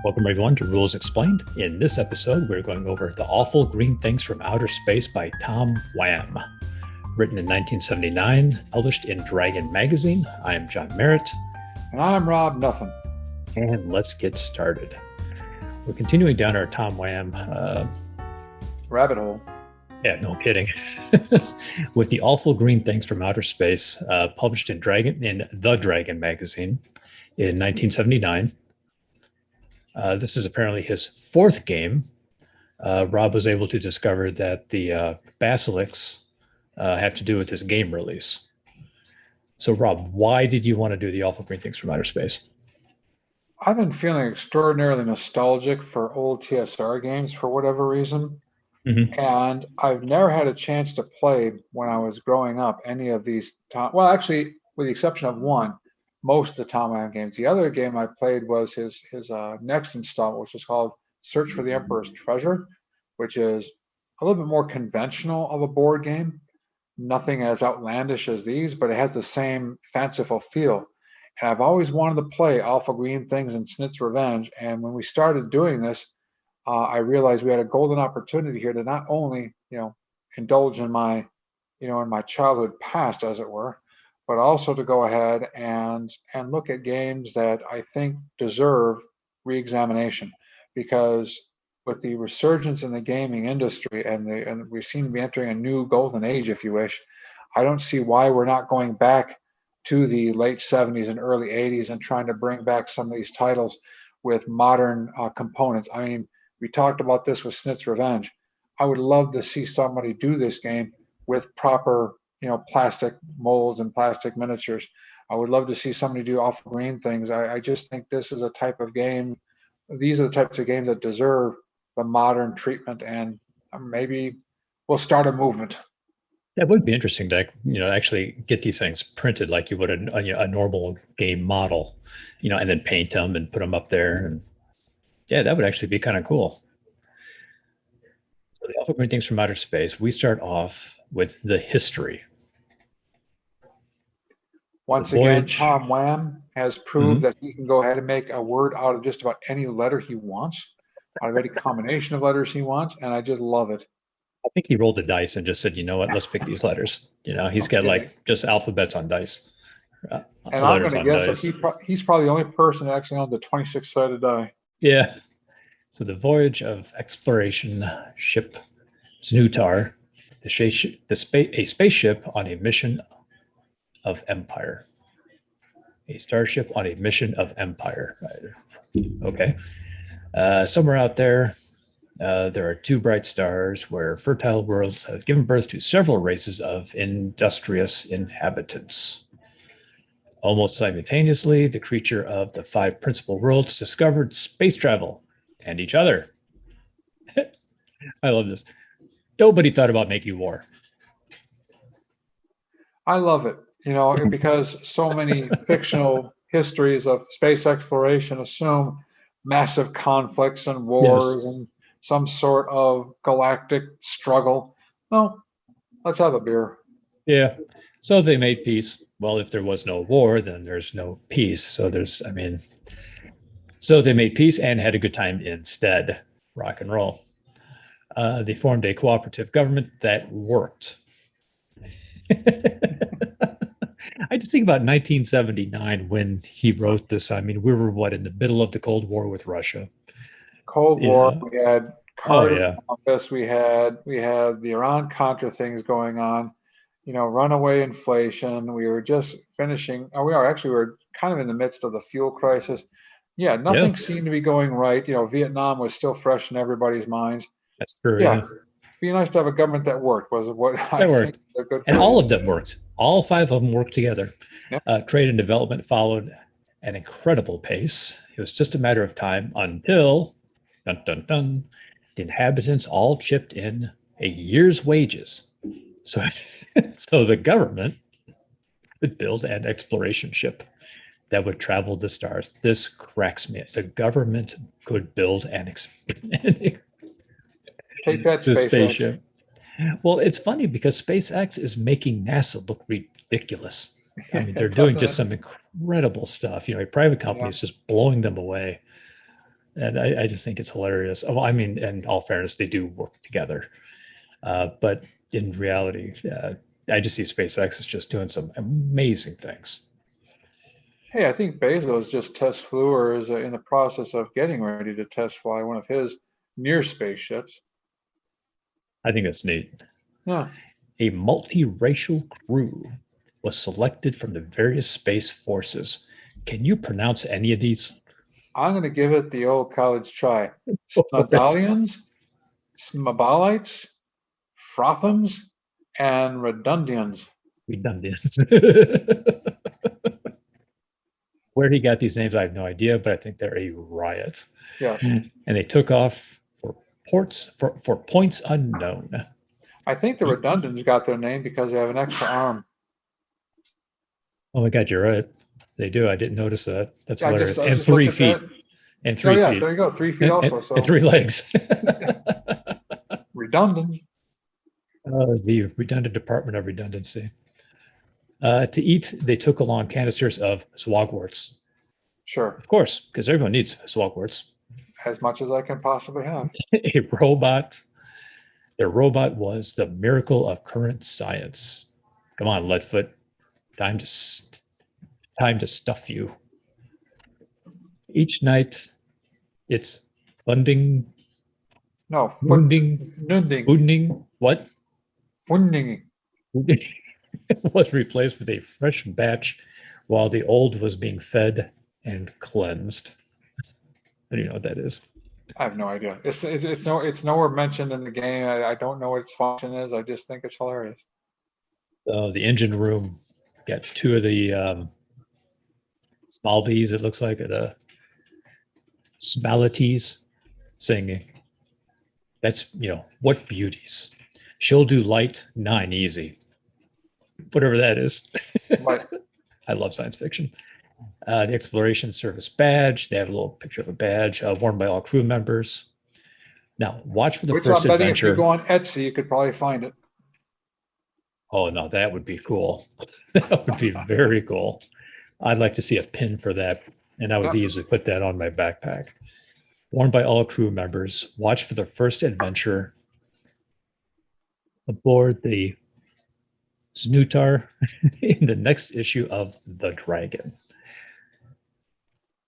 Welcome, everyone, to Rules Explained. In this episode, we're going over The Awful Green Things from Outer Space by Tom Wham. Written in 1979, published in Dragon magazine. I am John Merritt. And I'm Rob Nothing. And let's get started. We're continuing down our Tom Wham rabbit hole. Yeah, no kidding. With The Awful Green Things from Outer Space, published in the Dragon magazine in 1979. This is apparently his fourth game. Rob was able to discover that the basilisks have to do with this game release. So, Rob, why did you want to do The Awful Green Things from Outer Space? I've been feeling extraordinarily nostalgic for old TSR games for whatever reason. Mm-hmm. And I've never had a chance to play when I was growing up any of these. Well, actually, with the exception of one, most of the Tom Wham games. The other game I played was his next installment, which is called Search for the Emperor's Treasure, which is a little bit more conventional of a board game. Nothing as outlandish as these, but it has the same fanciful feel. And I've always wanted to play Awful Green Things and Snit's Revenge. And when we started doing this, I realized we had a golden opportunity here to not only, indulge in my, in my childhood past, as it were, but also to go ahead and look at games that I think deserve re-examination, because with the resurgence in the gaming industry and we seem to be entering a new golden age, if you wish, I don't see why we're not going back to the late 70s and early 80s and trying to bring back some of these titles with modern components. I mean, we talked about this with Snit's Revenge. I would love to see somebody do this game with proper plastic molds and plastic miniatures. I would love to see somebody do Awful Green Things. I just think this is a type of game. These are the types of games that deserve the modern treatment, and maybe we'll start a movement. That would be interesting to, actually get these things printed like you would a normal game model, and then paint them and put them up there. And yeah, that would actually be kind of cool. So The Awful Green Things from Outer Space, we start off with the history. Once again, Tom Wham has proved that he can go ahead and make a word out of just about any letter he wants, out of any combination of letters he wants, and I just love it. I think he rolled the dice and just said, you know what, let's pick these letters. He's got like just alphabets on dice. And I'm going to guess that he's probably the only person that actually owns the 26-sided die. Yeah. So the voyage of exploration ship Znutar, a spaceship on a mission of empire. A starship on a mission of empire. Okay. Somewhere out there, there are two bright stars where fertile worlds have given birth to several races of industrious inhabitants. Almost simultaneously, the creature of the five principal worlds discovered space travel and each other. I love this. Nobody thought about making war. I love it, because so many fictional histories of space exploration assume massive conflicts and wars and some sort of galactic struggle. Well, let's have a beer. Yeah. So they made peace. Well, if there was no war, then there's no peace. So so they made peace and had a good time instead. Rock and roll. They formed a cooperative government that worked. I just think about 1979 when he wrote this. I mean, we were in the middle of the Cold War with Russia. Cold War. We had Carter office. We had the Iran-Contra things going on. Runaway inflation. We were just finishing. We were kind of in the midst of the fuel crisis. Yeah, nothing seemed to be going right. Vietnam was still fresh in everybody's minds. That's true. Yeah. Be nice to have a government that worked. Was what I think they're good for. And all of them worked. All five of them worked together. Yeah. Trade and development followed an incredible pace. It was just a matter of time until, the inhabitants all chipped in a year's wages. So the government would build an exploration ship that would travel the stars. This cracks me. The government could build take that spaceship. Well, it's funny because SpaceX is making NASA look ridiculous. I mean, they're doing just some incredible stuff. A private company is just blowing them away. And I just think it's hilarious. Well, I mean, in all fairness, they do work together. But in reality, I just see SpaceX is just doing some amazing things. Hey, I think Bezos just test flew or is in the process of getting ready to test fly one of his near spaceships. I think that's neat. Yeah, A multiracial crew was selected from the various space forces. Can you pronounce any of these? I'm going to give it the old college try. That's Smodalians, Smabalites, Frothams, and Redundians. redundant. Where he got these names, I have no idea, but I think they're a riot. Yes. And they took off for points unknown. I think the Redundants got their name because they have an extra arm. Oh my God, you're right. They do. I didn't notice that. That's Yeah, hilarious. I And just looked three at that. feet. And Oh three yeah, feet. there you go. 3 feet also. So And three legs. Redundants. The redundant Department of Redundancy. To eat, they took along canisters of swagworts. Sure. Of course, because everyone needs swagworts. As much as I can possibly have. A robot. Their robot was the miracle of current science. Come on, Leadfoot. Time to stuff you. Each night, it's funding, No, wounding, Nunding. wounding. What? Funding. Was replaced with a fresh batch while the old was being fed and cleansed. I don't know what that is. I have no idea. It's nowhere mentioned in the game. I don't know what its function is. I just think it's hilarious. The engine room got two of the small bees, it looks like, the smalities singing. That's, what beauties. She'll do light, 9 easy. Whatever that is. But I love science fiction. The Exploration Service badge. They have a little picture of a badge worn by all crew members. Now, watch for the which first I'm betting if you go adventure. on Etsy, you could probably find it. Oh, no, that would be cool. That would be very cool. I'd like to see a pin for that, and I would Yeah. be easily put that on my backpack. Worn by all crew members. Watch for the first adventure aboard the Snootar in the next issue of The Dragon.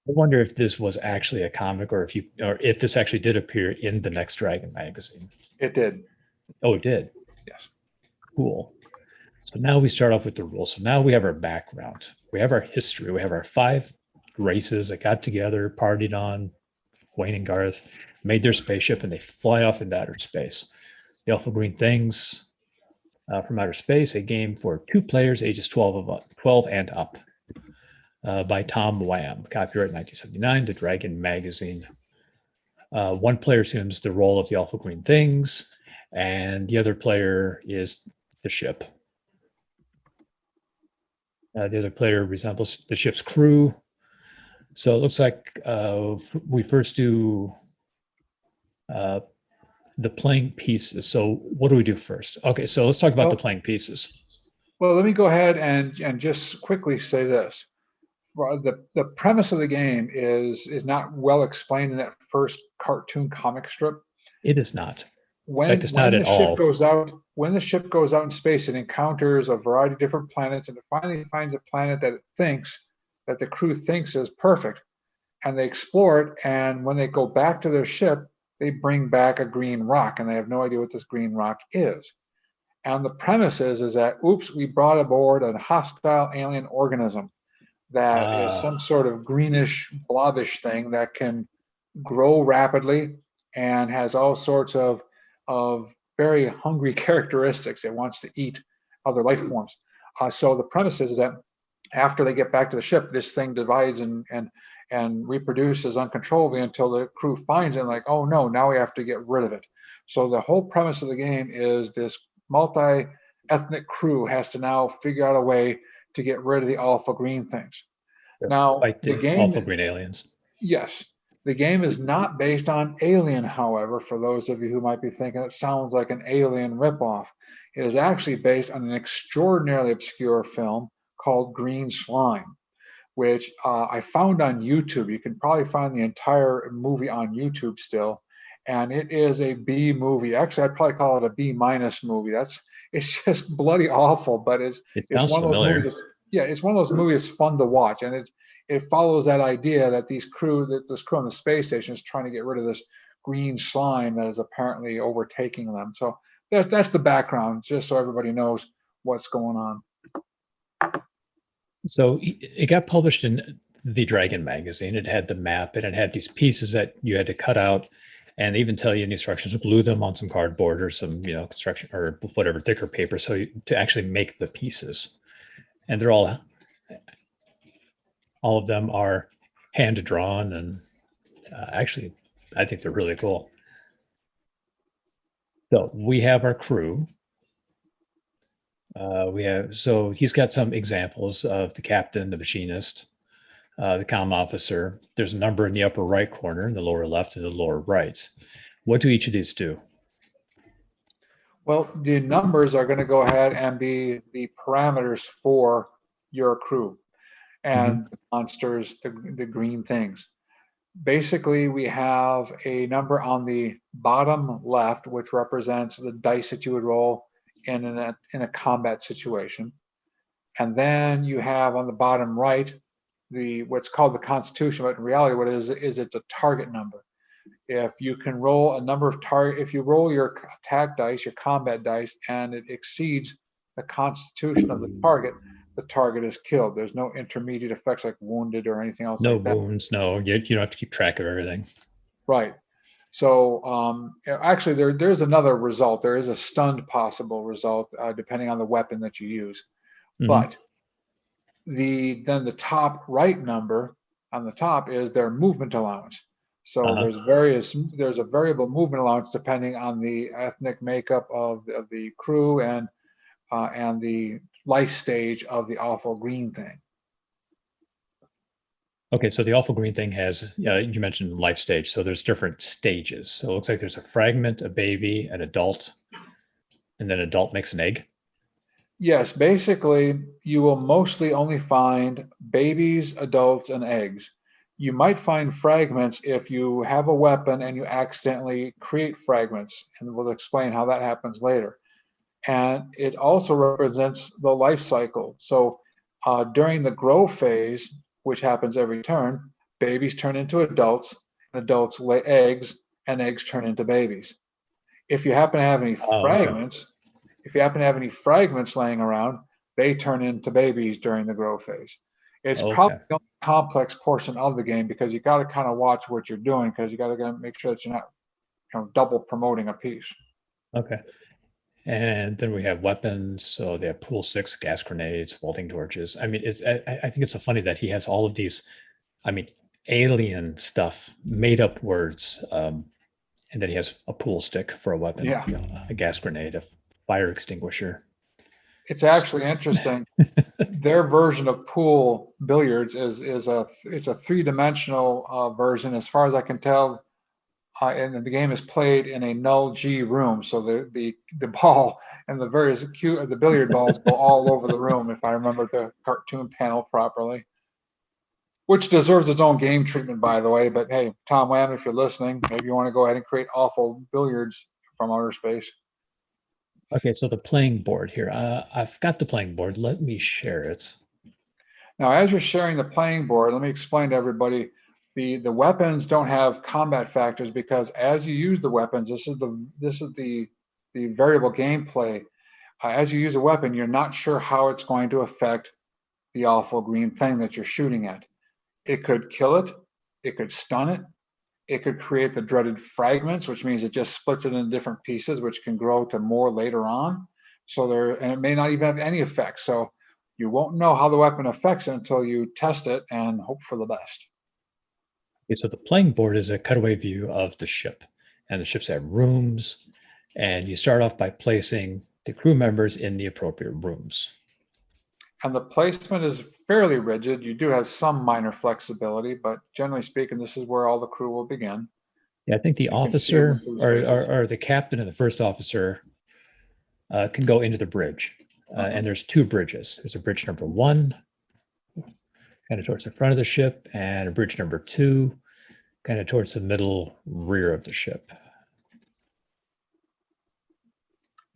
I wonder if this was actually a comic or if this actually did appear in the Next Dragon magazine. It did. Oh, it did. Yes. Cool. So now we start off with the rules. So now we have our background. We have our history. We have our 5 races that got together, partied on Wayne and Garth, made their spaceship, and they fly off into outer space. The Alpha Green Things from Outer Space, a game for 2 players, ages 12 and up, by Tom Wham. Copyright 1979, The Dragon Magazine. One player assumes the role of the Alpha Green Things, and the other player is the ship. The other player resembles the ship's crew. So it looks like we first do the playing pieces. So what do we do first? Okay, so let's talk about the playing pieces. Well, let me go ahead and just quickly say this. The premise of the game is not well explained in that first cartoon comic strip. It is not. When not the at ship all. goes out, when the ship goes out in space, it encounters a variety of different planets, and it finally finds a planet that the crew thinks is perfect, and they explore it. And when they go back to their ship, they bring back a green rock, and they have no idea what this green rock is. And the premise is that, oops, we brought aboard a hostile alien organism that is some sort of greenish, blobbish thing that can grow rapidly and has all sorts of very hungry characteristics. It wants to eat other life forms. So the premise is that after they get back to the ship, this thing divides and reproduces uncontrollably until the crew finds it and like, oh no, now we have to get rid of it. So the whole premise of the game is this multi-ethnic crew has to now figure out a way to get rid of the alpha green things. Now, the game, alpha green aliens. Yes. The game is not based on Alien, however, for those of you who might be thinking it sounds like an Alien ripoff. It is actually based on an extraordinarily obscure film called Green Slime, which I found on YouTube. You can probably find the entire movie on YouTube still, and it is a B movie. Actually, I'd probably call it a B minus movie. It's just bloody awful, but It it's sounds one of those movies familiar. that's, yeah, it's one of those movies that's fun to watch, and it follows that idea that this crew on the space station is trying to get rid of this green slime that is apparently overtaking them. So that's the background, just so everybody knows what's going on. So it got published in the Dragon magazine. It had the map and it had these pieces that you had to cut out, and they even tell you in the instructions to glue them on some cardboard or some, construction or whatever thicker paper, to actually make the pieces. And all of them are hand drawn, and actually, I think they're really cool. So we have our crew. So he's got some examples of the captain, the machinist, the comm officer. There's a number in the upper right corner, in the lower left, and the lower right. What do each of these do? Well, the numbers are going to go ahead and be the parameters for your crew and the monsters, the green things. Basically, we have a number on the bottom left, which represents the dice that you would roll in a combat situation. And then you have on the bottom right what's called the Constitution, but in reality, what it is it's a target number. If you can roll a number of if you roll your attack dice, your combat dice, and it exceeds the Constitution of the target is killed. There's no intermediate effects like wounded or anything else No like that. wounds, no. You don't have to keep track of everything. Right. So actually, there's another result. There is a stunned possible result depending on the weapon that you use. But then the top right number on the top is their movement allowance. So there's a variable movement allowance depending on the ethnic makeup of the crew and the life stage of the awful green thing. Okay, so the awful green thing has, you mentioned life stage, so there's different stages. So it looks like there's a fragment, a baby, an adult, and then adult makes an egg. Yes, basically, you will mostly only find babies, adults, and eggs. You might find fragments if you have a weapon and you accidentally create fragments, and we'll explain how that happens later. And it also represents the life cycle. So during the grow phase, which happens every turn, babies turn into adults, and adults lay eggs, and eggs turn into babies. If you happen to have any fragments, laying around, they turn into babies during the grow phase. It's probably the only complex portion of the game because you got to kind of watch what you're doing because you got to make sure that you're not double promoting a piece. Okay. And then we have weapons. So they have pool sticks, gas grenades, welding torches. I mean, I think it's so funny that he has all of these, alien stuff, made up words. And then he has a pool stick for a weapon, a gas grenade, a fire extinguisher. It's actually interesting. Their version of pool billiards is a three-dimensional version, as far as I can tell. And the game is played in a null G room, so the ball and the billiard balls go all over the room, if I remember the cartoon panel properly. Which deserves its own game treatment, by the way. But hey, Tom Wham, if you're listening, maybe you want to go ahead and create awful billiards from outer space. Okay, so the playing board here. I've got the playing board. Let me share it. Now, as you're sharing the playing board, let me explain to everybody. The weapons don't have combat factors because as you use the weapons, this is the variable gameplay. As you use a weapon, you're not sure how it's going to affect the awful green thing that you're shooting at. It could kill it. It could stun it. It could create the dreaded fragments, which means it just splits it into different pieces, which can grow to more later on. And it may not even have any effect. So you won't know how the weapon affects it until you test it and hope for the best. Okay, so the playing board is a cutaway view of the ship, and the ships have rooms, and you start off by placing the crew members in the appropriate rooms. And the placement is fairly rigid. You do have some minor flexibility, but generally speaking, this is where all the crew will begin. Yeah, I think the officer or the captain and the first officer can go into the bridge. And there's two bridges. There's a bridge number 1, kind of towards the front of the ship, and a bridge number 2 kind of towards the middle rear of the ship.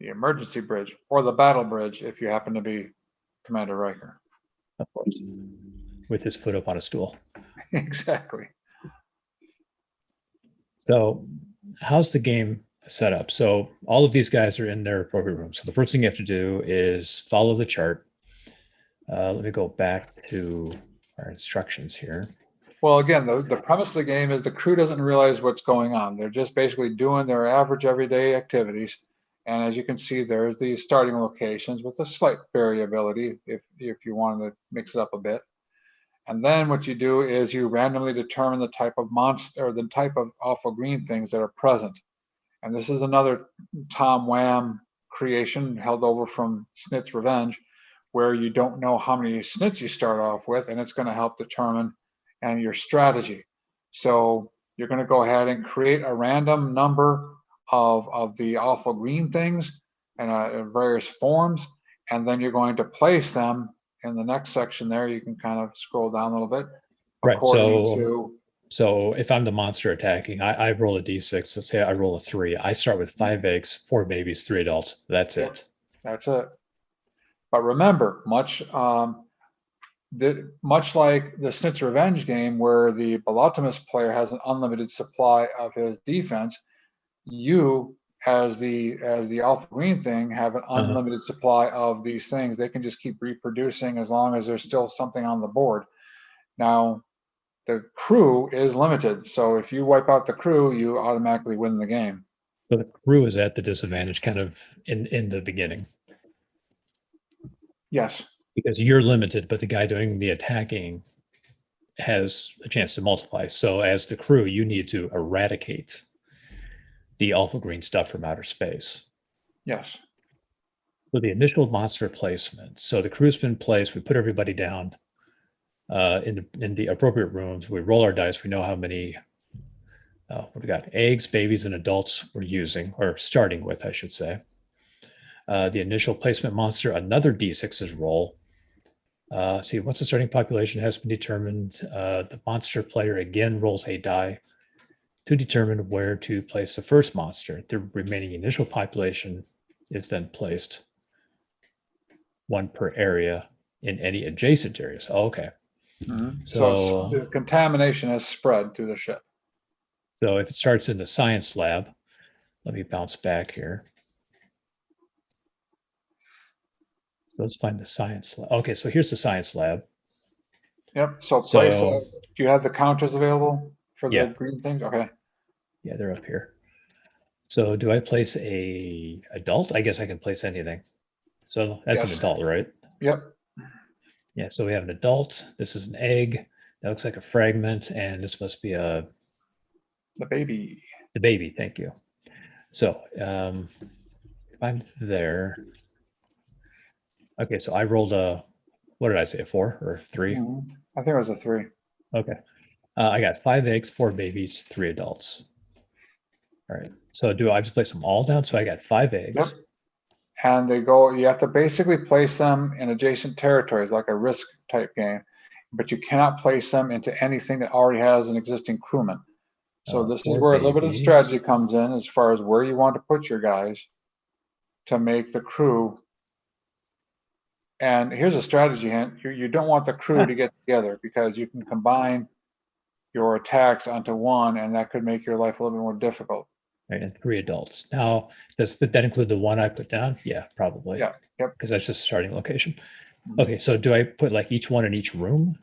The emergency bridge or the battle bridge if you happen to be Commander Riker. Of course, with his foot up on a stool. Exactly. So how's the game set up? So all of these guys are in their appropriate rooms. So the first thing you have to do is follow the chart. Let me go back to our instructions here. Well, again, the premise of the game is the crew doesn't realize what's going on. They're just basically doing their average everyday activities. And as you can see, there's the starting locations with a slight variability if you wanted to mix it up a bit. And then what you do is you randomly determine the type of monster or the type of awful green things that are present. And this is another Tom Wham creation held over from Snit's Revenge, where you don't know how many snits you start off with, and it's going to help determine and your strategy. So you're going to go ahead and create a random number of the awful green things in various forms, and then you're going to place them in the next section there. You can kind of scroll down a little bit. Right. So if I'm the monster attacking, I roll a d6. Let's say I roll a 3. I start with 5 eggs, 4 babies, 3 adults. That's it. That's it. But remember, much like the Snit's Revenge game, where the Bolotimus player has an unlimited supply of his defense, you as the alpha green thing have an unlimited supply of these things. They can just keep reproducing as long as there's still something on the board. Now, the crew is limited, so if you wipe out the crew, you automatically win the game. So the crew is at the disadvantage kind of in the beginning. Yes. Because you're limited, but the guy doing the attacking has a chance to multiply. So as the crew, you need to eradicate the alpha green stuff from outer space. Yes. So the initial monster placement. So the crew's been placed. We put everybody down in the appropriate rooms. We roll our dice. We know how many what we got, eggs, babies, and adults we're using, or starting with, I should say. The initial placement monster, another d6 is roll. See, once the starting population has been determined, the monster player again rolls a die to determine where to place the first monster. The remaining initial population is then placed, 1 per area in any adjacent areas. Oh, okay. Mm-hmm. So the contamination has spread through the ship. So if it starts in the science lab, let me bounce back here. So let's find the science lab. Okay, so here's the science lab. Yep. So place. Do you have the counters available for the green things? Okay. Yeah, they're up here. So do I place a adult? I guess I can place anything. So that's an adult, right? Yep. Yeah, so we have an adult. This is an egg. That looks like a fragment, and this must be the baby. The baby, thank you. So if I'm there, okay, so I rolled what did I say, a 4 or 3? Mm-hmm. I think it was a 3. Okay. I got 5 eggs, 4 babies, 3 adults. All right. So do I just place them all down? So I got 5 eggs. Yep. And you have to basically place them in adjacent territories, like a Risk type game, but you cannot place them into anything that already has an existing crewman. So this is where a little bit of strategy comes in as far as where you want to put your guys to make the crew. And here's a strategy hint. You don't want the crew to get together, because you can combine your attacks onto one, and that could make your life a little bit more difficult. Right, and 3 adults. Now, does that include the 1 I put down? Yeah, probably. Yeah. Yep. Because that's just a starting location. Okay, so do I put like each one in each room?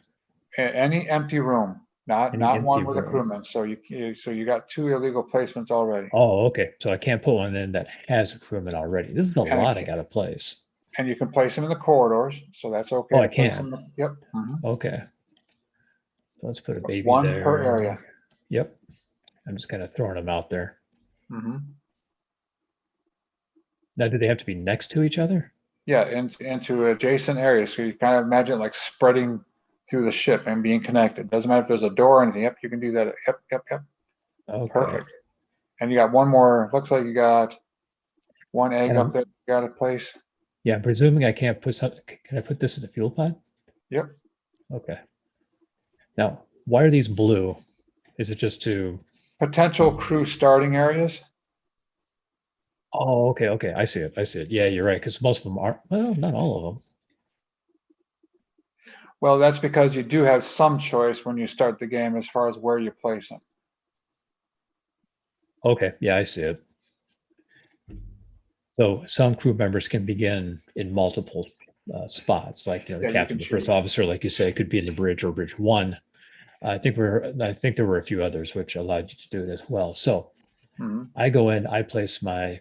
Any empty room, not one with a crewman. So you got 2 illegal placements already. Oh, okay. So I can't put one in that has a crewman already. This is a lot I got to place. And you can place them in the corridors, so that's okay. Oh, I can. Yep. Mm-hmm. Okay. So let's put a baby 1 there. per area. Yep. I'm just kind of throwing them out there. Mm-hmm. Now, do they have to be next to each other? Yeah, into adjacent areas. So you kind of imagine like spreading through the ship and being connected. Doesn't matter if there's a door or anything. Yep, you can do that. Yep. Okay. Perfect. And you got 1 more. Looks like you got 1 egg up there. You got a place. Yeah, I'm presuming I can't put something. Can I put this in the fuel pod? Yep. Okay. Now, why are these blue? Is it just to? Potential crew starting areas. Oh, okay, okay. I see it. I see it. Yeah, you're right. Because most of them are. Well, not all of them. Well, that's because you do have some choice when you start the game as far as where you place them. Okay, yeah, I see it. So some crew members can begin in multiple spots, like the Yeah, you captain, can the first choose. officer, like you say, could be in the bridge or bridge one. I think there were a few others which allowed you to do it as well. So Mhm. I go in, I place my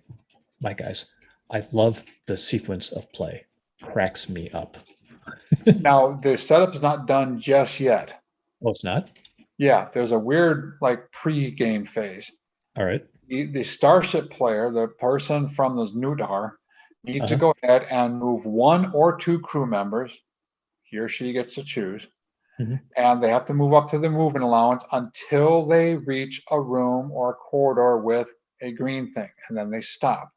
guys. I love the sequence of play. Cracks me up. Now, the setup's not done just yet. Oh, it's not? Yeah, there's a weird like pre-game phase. All right. The starship player, the person from the Nudar, needs to Uh-huh. go ahead and move one or two crew members. He or she gets to choose, Mhm. and they have to move up to the movement allowance until they reach a room or a corridor with a green thing, and then they stop.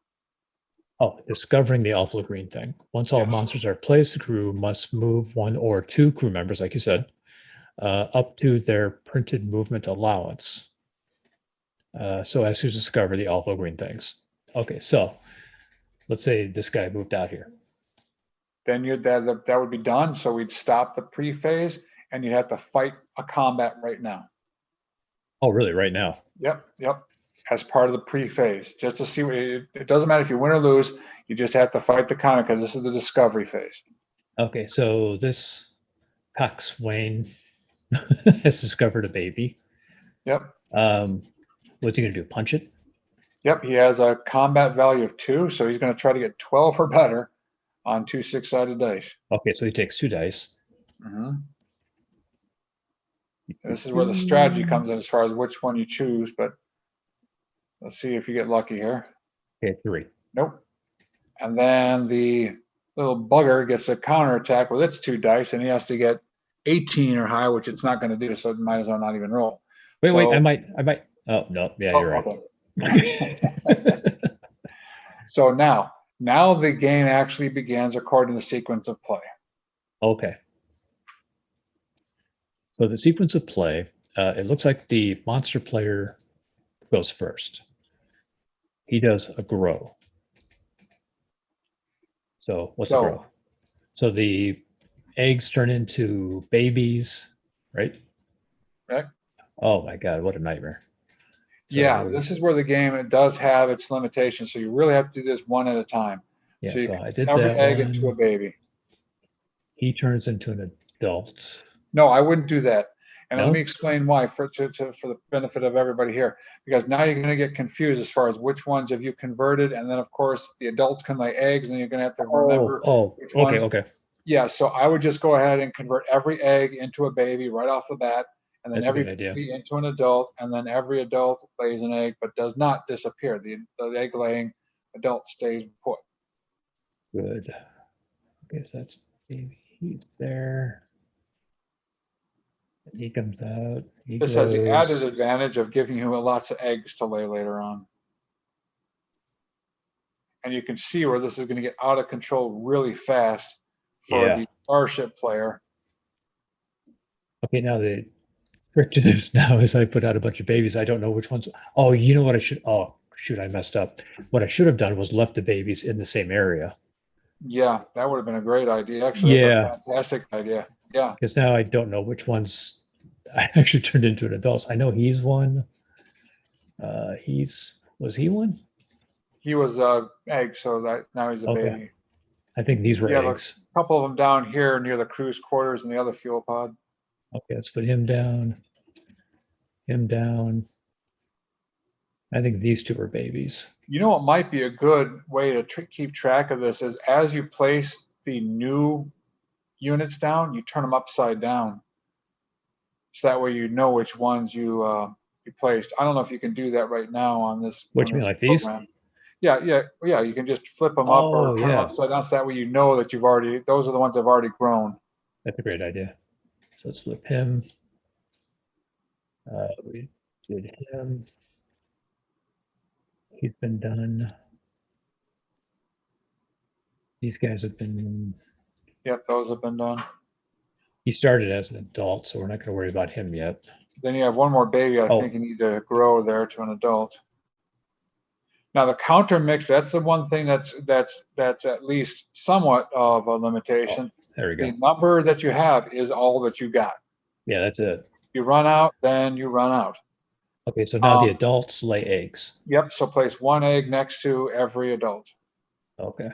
Oh, discovering the awful green thing. Once all Yes. monsters are placed, the crew must move one or two crew members, like you said, up to their printed movement allowance, so as to discover the awful green things. Okay, so let's say this guy moved out here. Then that would be done. So we'd stop the pre-phase, and you'd have to fight a combat right now. Oh, really? Right now? Yep, yep. As part of the pre-phase, just to see what it doesn't matter if you win or lose. You just have to fight the combat because this is the discovery phase. Okay, so this coxswain has discovered a baby. Yep, Um, what's he gonna do? Punch it? yep. He has a combat value of 2, so he's going to try to get 12 or better on 2 6-sided dice. Okay, so he takes 2 dice. hmm This is where the strategy comes in as far as which one you choose, but let's see if you get lucky here. Okay, 3. Nope. And then the little bugger gets a counterattack with its 2 dice, and he has to get 18 or higher, which it's not going to do, so it might as well not even roll. Wait, So, I might. Oh no, yeah, you're oh, right. okay. So now the game actually begins according to the sequence of play. Okay, so the sequence of play. It looks like the monster player goes first. He does a grow. So what's a grow? So, So the eggs turn into babies, right? right? Oh my god, what a nightmare! Yeah, So this is where the game it does have its limitations. So you really have to do this one at a time. yeah, So you so can I did every that egg into a one. baby. He turns into an adult. No, I wouldn't do that. And let me No? explain why for the benefit of everybody here. Because now you're going to get confused as far as which ones have you converted. And then, of course, the adults can lay eggs, and you're going to have to Oh, remember oh, which okay, ones. okay. Yeah, so I would just go ahead and convert every egg into a baby right off the bat, and then That's a every good idea. baby into an adult, and then every adult lays an egg but does not disappear. The egg laying adult stays put. Good. Okay, so that's baby. He's there. He comes out. He This has the added grows. advantage of giving you lots of eggs to lay later on. And you can see where this is going to get out of control really fast for Yeah. the Starship player. Okay, now the trick to this now is I put out a bunch of babies. I don't know which ones. Oh, you know what I should. Oh, shoot, I messed up. What I should have done was left the babies in the same area. Yeah, that would have been a great idea. Actually, that's a Yeah, fantastic idea. Yeah, because now I don't know which ones I actually turned into an adult. I know he's one. Was he one? he was a egg, so that now he's a Okay, baby. I think these were You have a eggs. couple of them down here near the crew's quarters and the other fuel pod. Okay, let's put him down. Him down. I think these two are babies. You know what might be a good way to keep track of this is as you place the new units down, you turn them upside down, so that way you know which ones you placed. I don't know if you can do that right now What on do you mean, this like these? program. Yeah, yeah, yeah. You can just flip them up or Oh turn them yeah, upside down, so that way you know that you've already. Those are the ones that have already grown. that's a great idea. So let's flip him. We did him. He's been done. These guys have been. Yep, those have been done. He started as an adult, so we're not going to worry about him yet. Then you have one more baby. I think you need to grow there to an adult. Now the counter mix, that's the one thing that's at least somewhat of a limitation. There we go. The number that you have is all that you got. Yeah, that's it. You run out, then you run out. Okay, so now the adults lay eggs. Yep, so place one egg next to every adult. Okay.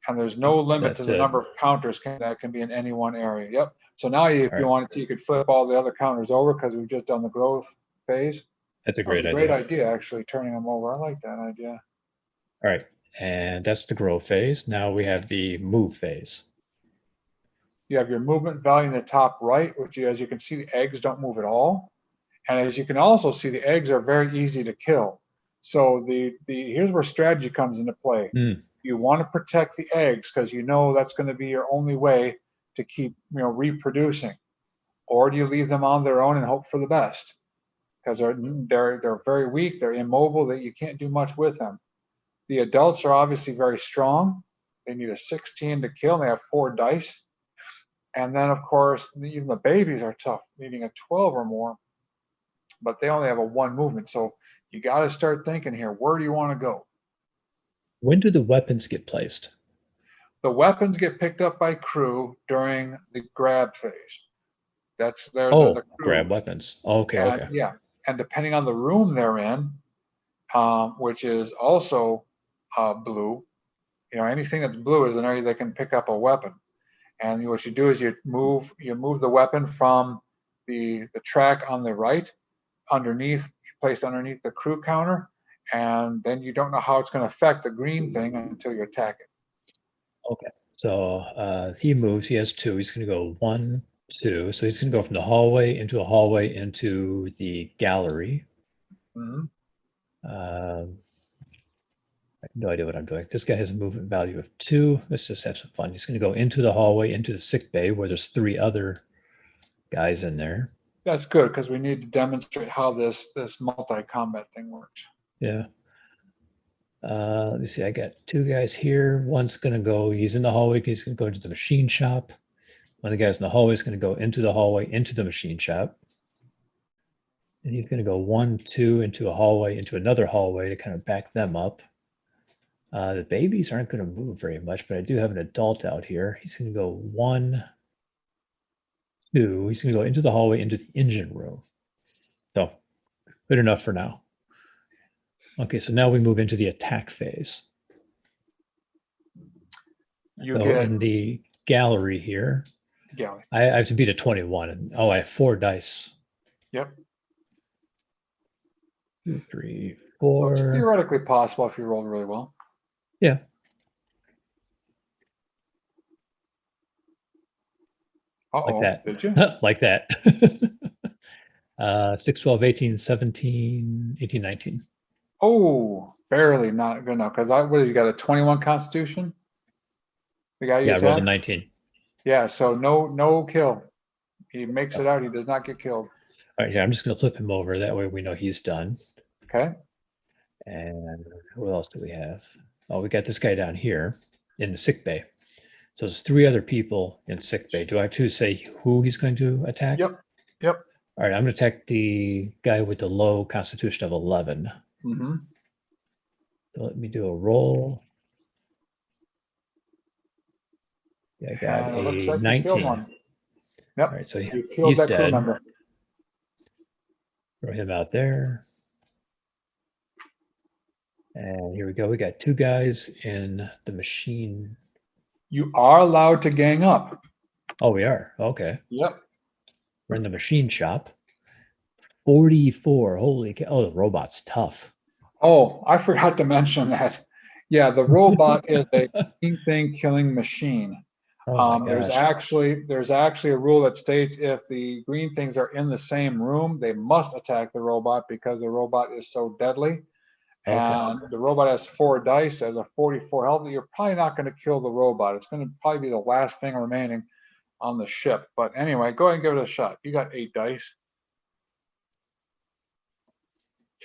And there's no limit to the number of counters that can be in any one area. Yep. So now if you wanted to, you could flip all the other counters over because we've just done the growth phase. That's a great idea. Great idea, actually, turning them over. I like that idea. All right, and that's the grow phase. Now we have the move phase. You have your movement value in the top right, which, as you can see, the eggs don't move at all. And as you can also see, the eggs are very easy to kill. So here's where strategy comes into play. You want to protect the eggs because you know that's going to be your only way to keep reproducing. Or do you leave them on their own and hope for the best? Because they're very weak, they're immobile, that you can't do much with them. The adults are obviously very strong. They need a 16 to kill, and they have 4 dice. And then, of course, even the babies are tough, needing a 12 or more, but they only have a 1 movement. So you got to start thinking here, where do you want to go? When do the weapons get placed? The weapons get picked up by crew during the grab phase. That's the crew. Grab weapons. Okay, okay. Yeah, and depending on the room they're in, which is also blue, anything that's blue is an area they can pick up a weapon. And what you do is you move the weapon from the track on the right placed underneath the crew counter, and then you don't know how it's going to affect the green thing until you attack it. Okay, so he moves. He has 2. He's going to go 1, 2. So he's going to go from the hallway into a hallway into the gallery. I have no idea what I'm doing. This guy has a movement value of 2. Let's just have some fun. He's going to go into the hallway, into the sick bay, where there's 3 other guys in there. That's good because we need to demonstrate how this multi-combat thing works. Yeah. Let me see. I got 2 guys here. One's going to go. He's in the hallway. He's going to go into the machine shop. One of the guys in the hallway is going to go into the hallway, into the machine shop. And he's going to go 1, 2 into a hallway, into another hallway to kind of back them up. The babies aren't going to move very much, but I do have an adult out here. He's going to go 1, 2. He's going to go into the hallway, into the engine room. So good enough for now. Okay, so now we move into the attack phase. In the gallery here, I have to beat a 21. And I have 4 dice. Yep. 2, 3, 4. So it's theoretically possible if you rolled really well. Yeah. Like that. Did you? Like that. 6, 12, 18, 17, 18, 19. Oh, barely not good enough. Because what have you got, a 21 Constitution? The guy you attacked? I rolled a 19. Yeah, so no kill. He makes it out. He does not get killed. All right, I'm just going to flip him over. That way we know he's done. Okay. And who else do we have? Oh, we got this guy down here in the sick bay. So there's 3 other people in sick bay. Do I have to say who he's going to attack? Yep. All right, I'm going to attack the guy with the low Constitution of 11. Mm-hmm. So let me do a roll. Yeah, I got a looks like 19. You killed one. Yep. All right, so you killed he's that dead. Crew member. Throw him out there. And here we go. We got 2 guys in the machine. You are allowed to gang up. Oh, we are? Okay. Yep. We're in the machine shop. 44. Holy cow. Oh, the robot's tough. Oh, I forgot to mention that. Yeah, the robot is a green thing killing machine. There's actually a rule that states if the green things are in the same room, they must attack the robot because the robot is so deadly. Okay. And the robot has 4 dice, has a 44 health. You're probably not going to kill the robot. It's going to probably be the last thing remaining on the ship. But anyway, go ahead and give it a shot. You got 8 dice.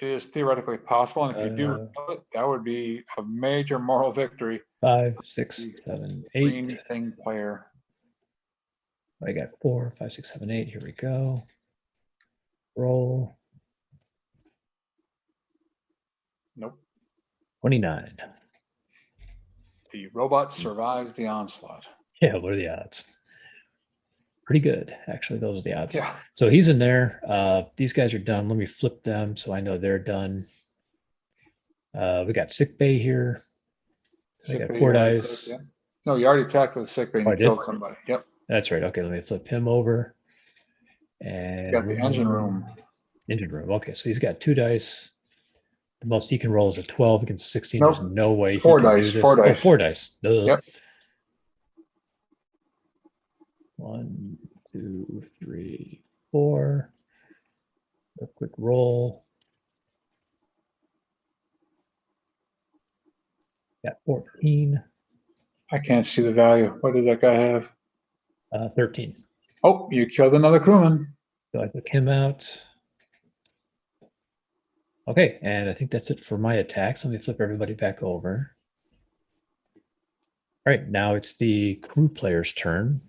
it is theoretically possible, and if you do it, that would be a major moral victory. 5, 6, 7, 8. Green thing player. I got 4, 5, 6, 7, 8. Here we go. Roll. Nope. 29. The robot survives the onslaught. Yeah, what are the odds? Pretty good, actually. Those are the odds. Yeah. So he's in there. These guys are done. Let me flip them so I know they're done. We got sick bay here. I got 4 dice. Yeah. No, you already attacked with sick bay and you killed somebody. Yep. That's right. Okay, let me flip him over. And you got the engine room. Engine room. Okay, so he's got 2 dice. The most he can roll is a 12 against a 16. Nope. There's no way 4 he can dice. do this. 4 dice. 4 dice. Duh. Yep. 1, 2, 3, 4. A quick roll. Got 14. I can't see the value. What does that guy have? 13. Oh, you killed another crewman. So I took him out. Okay, and I think that's it for my attacks. Let me flip everybody back over. All right, now it's the crew player's turn.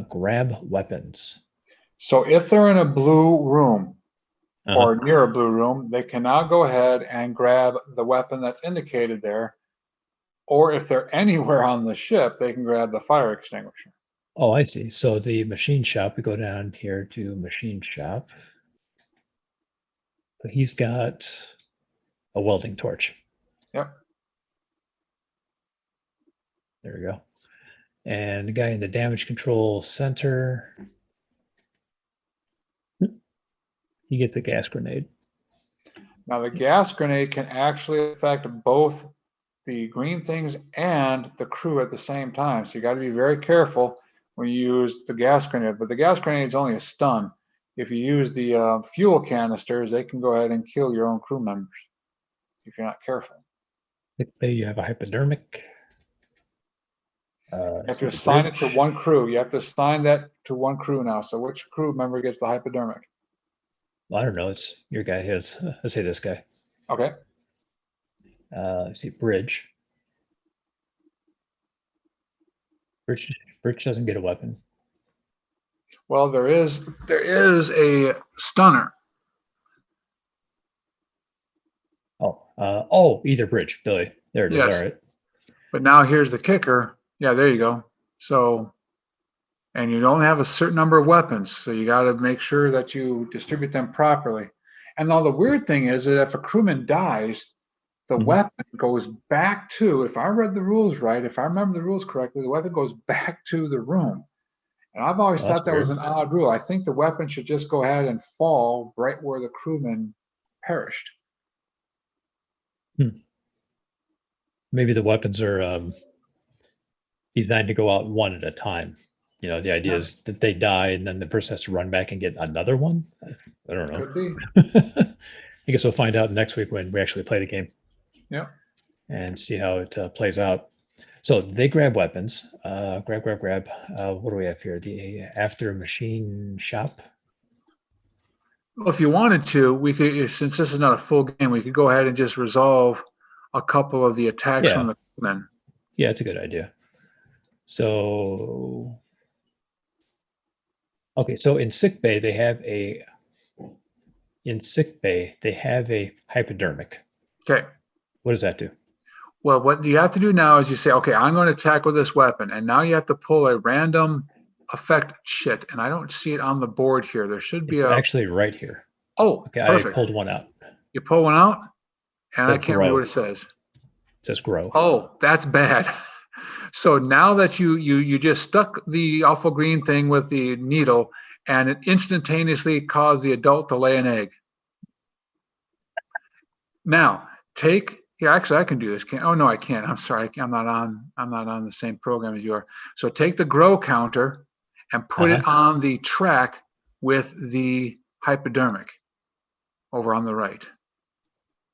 Grab weapons. So if they're in a blue room or near a blue room, they can now go ahead and grab the weapon that's indicated there. Or if they're anywhere on the ship, they can grab the fire extinguisher. Oh, I see. So the machine shop, we go down here to machine shop. So he's got a welding torch. Yep. There we go. And the guy in the damage control center, he gets a gas grenade. Now the gas grenade can actually affect both the green things and the crew at the same time. So you got to be very careful when you use the gas grenade. But the gas grenade is only a stun. If you use the fuel canisters, they can go ahead and kill your own crew members if you're not careful. You have a hypodermic. You have to assign it to one crew. You have to assign that to one crew now. So which crew member gets the hypodermic? Well, I don't know. It's your guy. Let's say this guy. Okay. Let's see, bridge. Bridge doesn't get a weapon. Well, there is a stunner. Either bridge, Billy. There it is. Yes. All right. But now here's the kicker. Yeah, there you go. So, and you don't have a certain number of weapons, so you got to make sure that you distribute them properly. And now the weird thing is that if a crewman dies, the weapon goes back to, if I read the rules right, if I remember the rules correctly, the weapon goes back to the room. And I've always thought that was an odd rule. I think the weapon should just go ahead and fall right where the crewman perished. Maybe the weapons are designed to go out one at a time. You know, the idea is that they die and then the person has to run back and get another one. I don't know. Could be. I guess we'll find out next week when we actually play the game. Yeah. And see how it plays out. So they grab weapons. Grab. What do we have here? The after machine shop. Well, if you wanted to, we could, since this is not a full game, we could go ahead and just resolve a couple of the attacks from the men. Yeah, it's a good idea. So, okay, so in sick bay they have a hypodermic. Okay. What does that do? Well, what you have to do now is you say, okay, I'm going to attack with this weapon, and now you have to pull a random effect shit, and I don't see it on the board here. There should be actually right here. Oh, okay, perfect. I pulled one out. You pull one out, and I can't read what it says. It says grow. Oh, that's bad. So now that you just stuck the awful green thing with the needle, and it instantaneously caused the adult to lay an egg. Now actually I can do this. Oh no, I can't. I'm sorry. I'm not on the same program as you are. So take the grow counter and put it on the track with the hypodermic over on the right.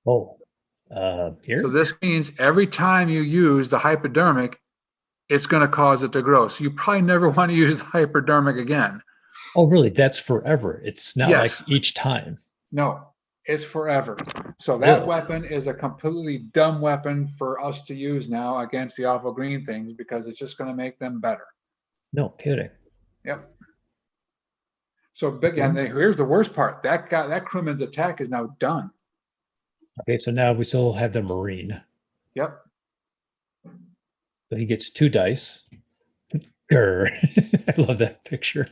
Oh, here. So this means every time you use the hypodermic, it's going to cause it to grow. So you probably never want to use the hypodermic again. Oh, really? That's forever. It's not like each time. No, It's forever. So that Really? weapon is a completely dumb weapon for us to use now against the awful green things because it's just going to make them better. No kidding. Yep. So big, and here's the worst part. That crewman's attack is now done. Okay, so now we still have the Marine. Yep. So he gets 2 dice. Grr. I love that picture.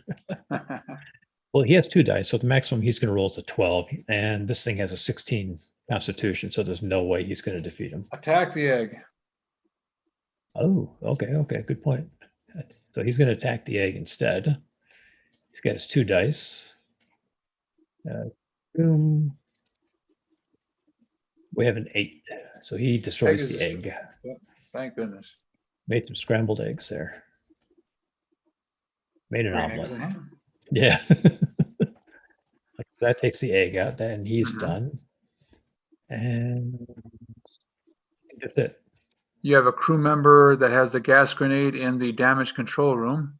Well, he has 2 dice, so the maximum he's going to roll is a 12, and this thing has a 16 Constitution, so there's no way he's going to defeat him. Attack the egg. Oh, okay, good point. So he's going to attack the egg instead. He's got his 2 dice. Boom. We have an 8, so he destroys the egg. Yep. Thank goodness. Made some scrambled eggs there. Made an omelet. Ham. Yeah. So that takes the egg out, then he's done. And that's it. You have a crew member that has the gas grenade in the damage control room.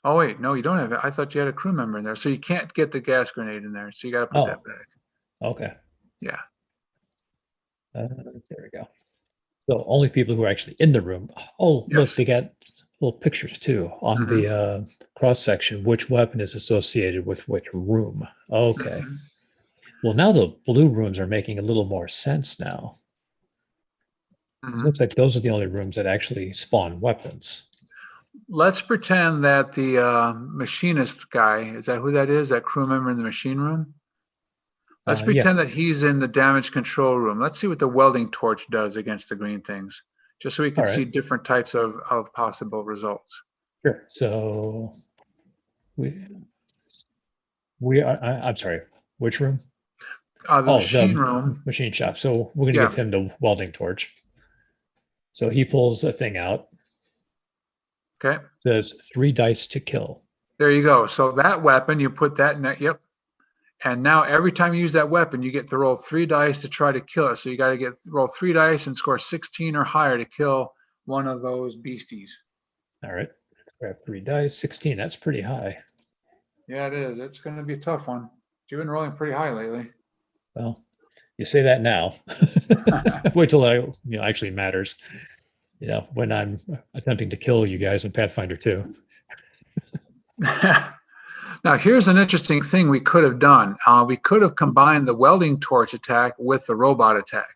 Oh, wait, no, you don't have it. I thought you had a crew member in there. So you can't get the gas grenade in there. So you got to put that back. Okay. Yeah. There we go. So only people who are actually in the room. Oh, yes. Look, they got little pictures too on the cross section. Which weapon is associated with which room? Okay. Well, now the blue rooms are making a little more sense now. It looks like those are the only rooms that actually spawn weapons. Let's pretend that the machinist guy, is that who that is? That crew member in the machine room? Let's pretend that he's in the damage control room. Let's see what the welding torch does against the green things, just so we can see different types of possible results. Sure. So we are, I'm sorry, which room? The machine room. Machine shop. So we're going to give him the welding torch. So he pulls a thing out. Okay. It says 3 dice to kill. There you go. So that weapon, you put that in there. Yep. And now every time you use that weapon, you get to roll 3 dice to try to kill it. So you got to roll 3 dice and score 16 or higher to kill one of those beasties. All right. Grab 3 dice. 16. That's pretty high. Yeah, it is. It's going to be a tough one. You've been rolling pretty high lately. Well, you say that now. Wait till it actually matters. When I'm attempting to kill you guys in Pathfinder 2. Now, here's an interesting thing we could have done. We could have combined the welding torch attack with the robot attack.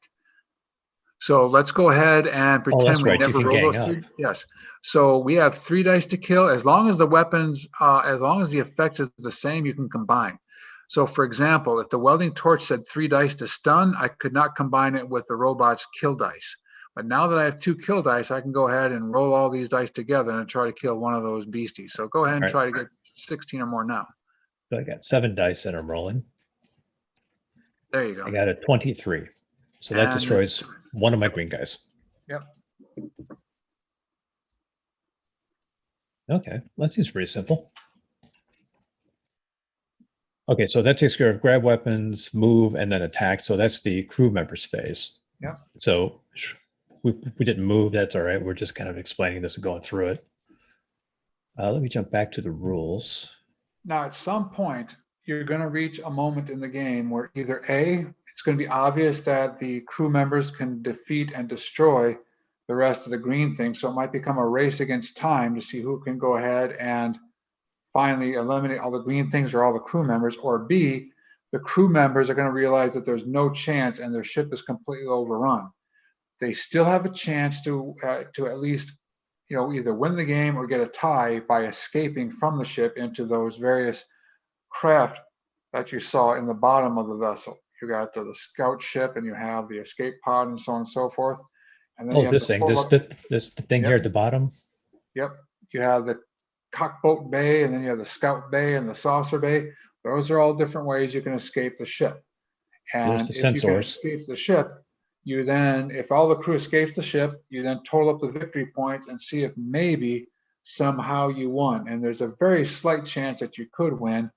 So let's go ahead and pretend we never roll those 3. Yes. So we have 3 dice to kill. As long as the weapons, as long as the effect is the same, you can combine. So, for example, if the welding torch said 3 dice to stun, I could not combine it with the robot's kill dice. But now that I have 2 kill dice, I can go ahead and roll all these dice together and try to kill one of those beasties. So go ahead and try to get 16 or more now. So I got 7 dice that I'm rolling. There you go. I got a 23. So that destroys one of my green guys. Yep. Okay, that seems pretty simple. Okay, so that takes care of grab weapons, move, and then attack. So that's the crew members phase. Yeah. So we didn't move. That's all right. We're just kind of explaining this and going through it. Let me jump back to the rules. Now, at some point, you're going to reach a moment in the game where either A, it's going to be obvious that the crew members can defeat and destroy the rest of the green things. So it might become a race against time to see who can go ahead and finally eliminate all the green things or all the crew members. Or B, the crew members are going to realize that there's no chance and their ship is completely overrun. They still have a chance to at least either win the game or get a tie by escaping from the ship into those various craft that you saw in the bottom of the vessel. You got the scout ship and you have the escape pod and so on and so forth. And then this thing here at the bottom. Yep. You have the cockboat bay and then you have the scout bay and the saucer bay. Those are all different ways you can escape the ship. And if you can escape the ship, you then, if all the crew escapes the ship, you then total up the victory points and see if maybe somehow you won. And there's a very slight chance that you could win,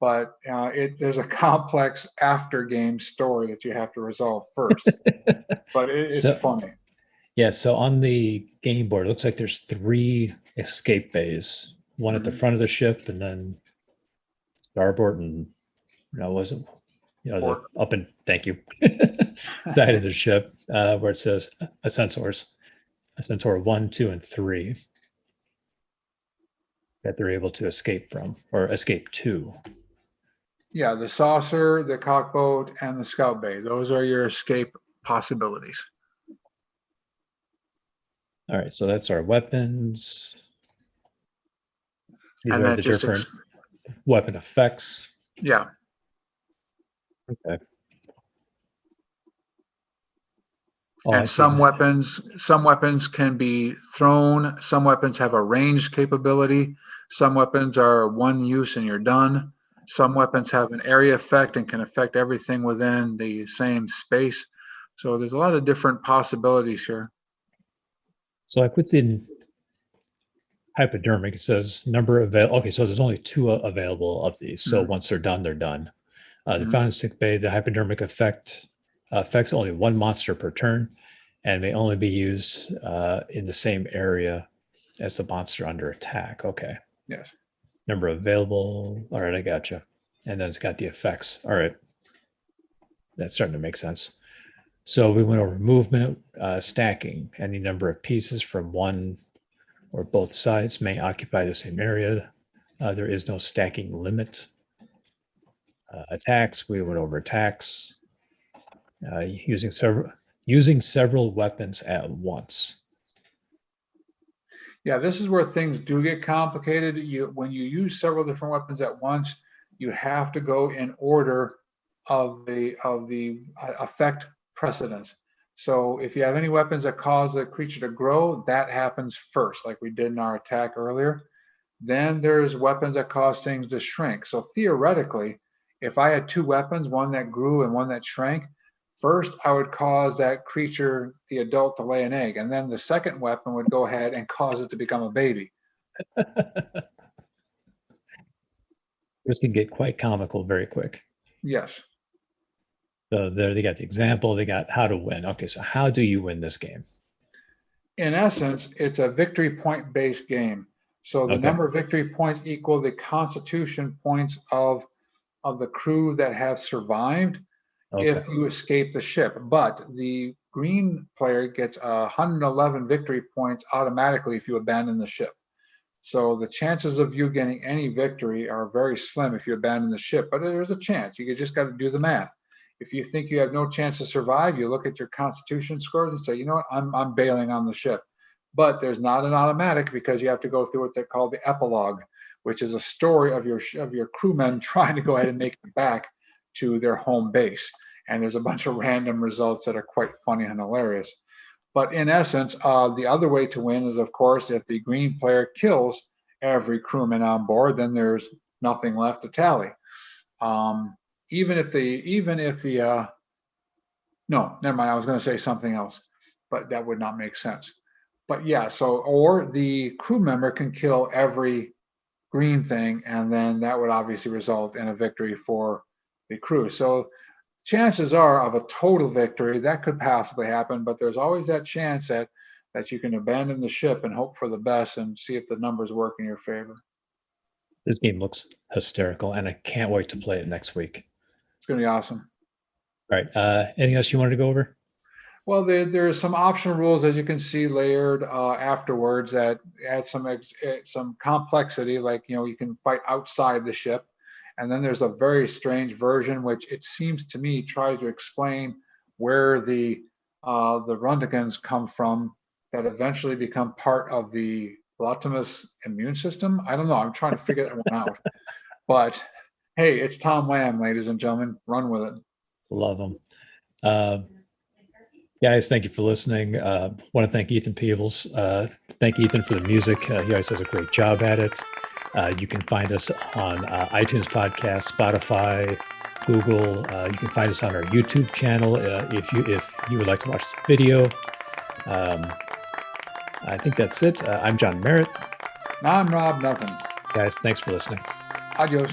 but there's a complex after game story that you have to resolve first. But it's funny. Yeah, so on the game board, it looks like there's 3 escape bays. One at the front of the ship and then starboard and was it Or the up and thank you side of the ship where it says Ascensors, Centaur 1, 2, and 3 that they're able to escape from or escape to. yeah, the saucer, the cockboat, and the scout bay. Those are your escape possibilities. All right, so that's our weapons. These And are that the just different weapon effects. yeah. Okay. And some weapons can be thrown. Some weapons have a ranged capability. Some weapons are one use and you're done. Some weapons have an area effect and can affect everything within the same space. So there's a lot of different possibilities here. So like within hypodermic, it says number available. Okay, so there's only 2 available of these. So once they're done, they're done. The found in sick bay, the hypodermic effect affects only 1 monster per turn and may only be used in the same area as the monster under attack. Okay. Yes. Number available. All right, I gotcha. And then it's got the effects. All right. That's starting to make sense. So we went over movement, stacking. Any number of pieces from one or both sides may occupy the same area. There is no stacking limit. Attacks, we went over attacks. Using several weapons at once. Yeah, this is where things do get complicated. When you use several different weapons at once, you have to go in order of the effect precedence. So if you have any weapons that cause a creature to grow, that happens first, like we did in our attack earlier. Then there's weapons that cause things to shrink. So theoretically, if I had 2 weapons, one that grew and one that shrank, first I would cause that creature, the adult, to lay an egg, and then the second weapon would go ahead and cause it to become a baby. This can get quite comical very quick. Yes. So there they got the example, they got how to win. Okay, so how do you win this game? In essence, it's a victory point based game. So the number of victory points equal the constitution points of the crew that have survived if you escape the ship. But the green player gets 111 victory points automatically if you abandon the ship. So the chances of you getting any victory are very slim if you abandon the ship, but there's a chance. You just got to do the math. If you think you have no chance to survive, you look at your constitution scores and say, you know what, I'm bailing on the ship. But there's not an automatic because you have to go through what they call the epilogue, which is a story of your crewmen trying to go ahead and make it back to their home base. And there's a bunch of random results that are quite funny and hilarious. But in essence, the other way to win is, of course, if the green player kills every crewman on board, then there's nothing left to tally. Even if the no, never mind. I was going to say something else, but that would not make sense. But yeah, so or the crew member can kill every green thing, and then that would obviously result in a victory for the crew. So chances are of a total victory that could possibly happen, but there's always that chance that you can abandon the ship and hope for the best and see if the numbers work in your favor. This game looks hysterical, and I can't wait to play it next week. It's going to be awesome. All right. Anything else you wanted to go over? Well, there are some optional rules, as you can see, layered afterwards that add some complexity. Like, you can fight outside the ship. And then there's a very strange version, which it seems to me tries to explain where the Rundigans come from that eventually become part of the Blotimus immune system. I don't know. I'm trying to figure that one out. But hey, it's Tom Wham, ladies and gentlemen. Run with it. Love them. Guys, thank you for listening. Want to thank Ethan Peebles. Thank Ethan for the music. He always does a great job at it. You can find us on iTunes Podcast, Spotify, Google. You can find us on our YouTube channel if you would like to watch the video. I think that's it. I'm John Merritt. I'm Rob Nothing. Guys, thanks for listening. Adios.